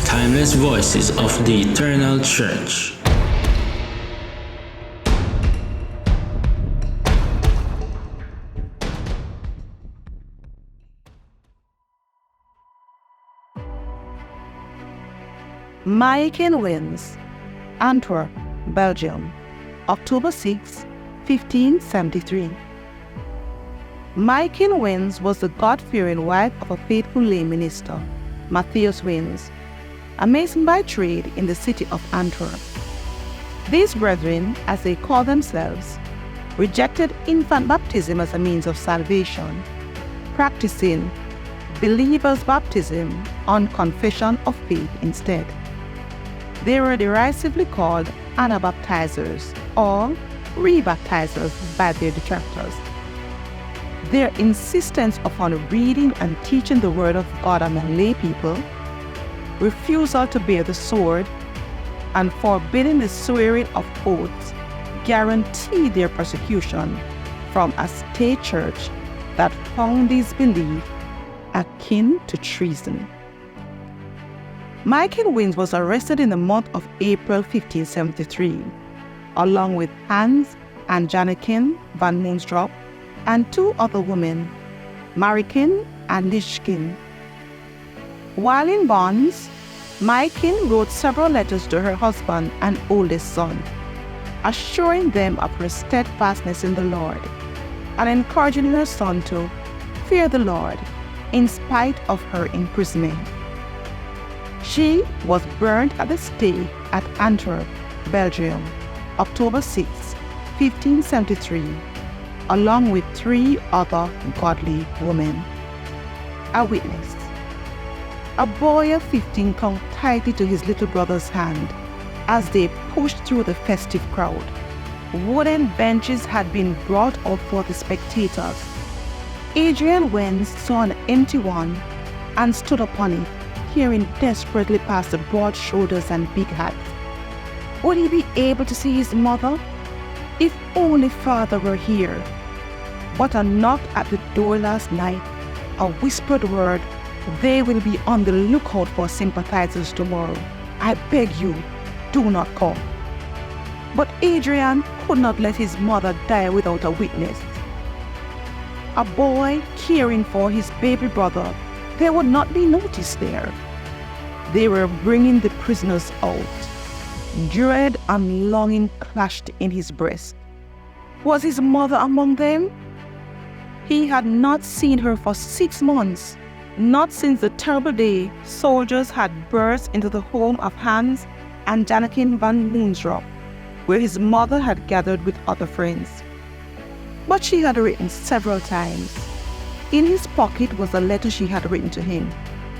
timeless voices of the eternal church. Maeyken Wens, Antwerp, Belgium, October 6, 1573. Maeyken Wens was the God-fearing wife of a faithful lay minister, Matthias Wens, a mason by trade in the city of Antwerp. These brethren, as they call themselves, rejected infant baptism as a means of salvation, practicing believers' baptism on confession of faith instead. They were derisively called Anabaptizers or rebaptizers by their detractors. Their insistence upon reading and teaching the word of God among lay people, refusal to bear the sword, and forbidding the swearing of oaths guaranteed their persecution from a state church that found these beliefs akin to treason. Maeyken Wens was arrested in the month of April 1573, along with Hans and Jannekin van Moonsdrop and two other women, Maeyken and Lischkin. While in bonds, Maeyken wrote several letters to her husband and oldest son, assuring them of her steadfastness in the Lord and encouraging her son to fear the Lord in spite of her imprisonment. She was burned at the stake at Antwerp, Belgium, October 6, 1573, along with three other godly women. A witness. A boy of 15 clung tightly to his little brother's hand as they pushed through the festive crowd. Wooden benches had been brought out for the spectators. Adrian Wens saw an empty one and stood upon it, peering desperately past the broad shoulders and big hats. Would he be able to see his mother? If only father were here. But a knock at the door last night, a whispered word, "They will be on the lookout for sympathizers tomorrow. I beg you, do not come." But Adrian could not let his mother die without a witness. A boy caring for his baby brother, there would not be noticed there. They were bringing the prisoners out. Dread and longing clashed in his breast. Was his mother among them? He had not seen her for 6 months, not since the terrible day soldiers had burst into the home of Hans and Jannekin van Moonsdrop, where his mother had gathered with other friends. But she had written several times. In his pocket was a letter she had written to him,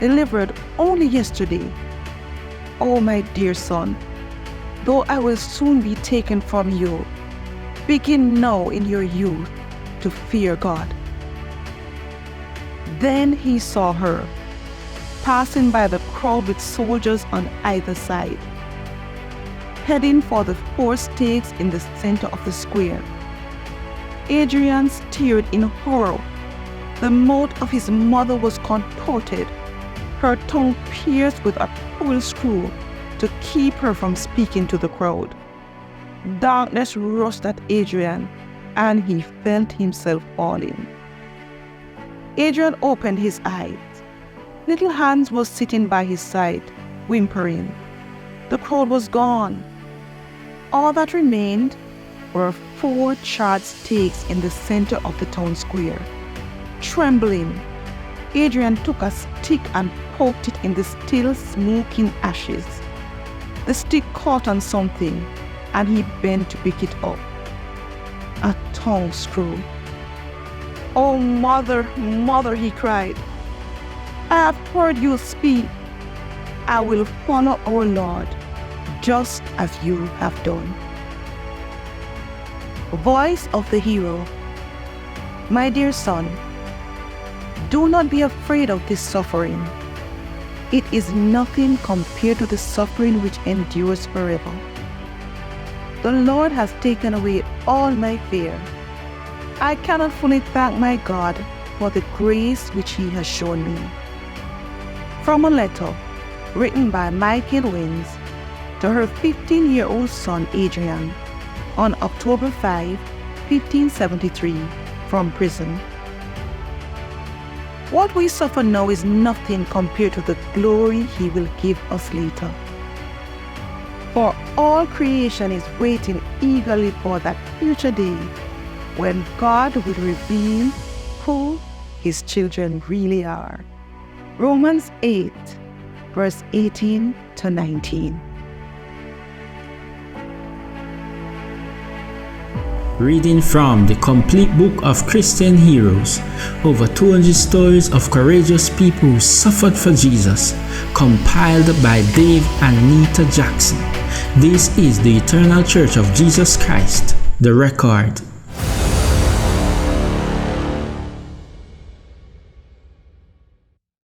delivered only yesterday. "Oh, my dear son, though I will soon be taken from you, begin now in your youth to fear God." Then he saw her, passing by the crowd with soldiers on either side, heading for the 4 stakes in the center of the square. Adrian stared in horror. The mouth of his mother was contorted, her tongue pierced with a cruel screw to keep her from speaking to the crowd. Darkness rushed at Adrian, and he felt himself falling. Adrian opened his eyes. Little Hans was sitting by his side, whimpering. The crowd was gone. All that remained were 4 charred stakes in the center of the town square. Trembling, Adrian took a stick and poked it in the still smoking ashes. The stick caught on something, and he bent to pick it up. A tongue screw. "Oh, mother, mother," he cried, "I have heard you speak. I will follow our Lord, just as you have done." Voice of the hero. My dear son, do not be afraid of this suffering. It is nothing compared to the suffering which endures forever. The Lord has taken away all my fear. I cannot fully thank my God for the grace which He has shown me. From a letter written by Maeyken Wens to her 15-year-old son Adrian on October 5, 1573, from prison. What we suffer now is nothing compared to the glory He will give us later. For all creation is waiting eagerly for that future day when God will reveal who His children really are. Romans 8, verse 18 to 19. Reading from the complete book of Christian heroes, over 200 stories of courageous people who suffered for Jesus, compiled by Dave and Nita Jackson. This is the Eternal Church of Jesus Christ, the record.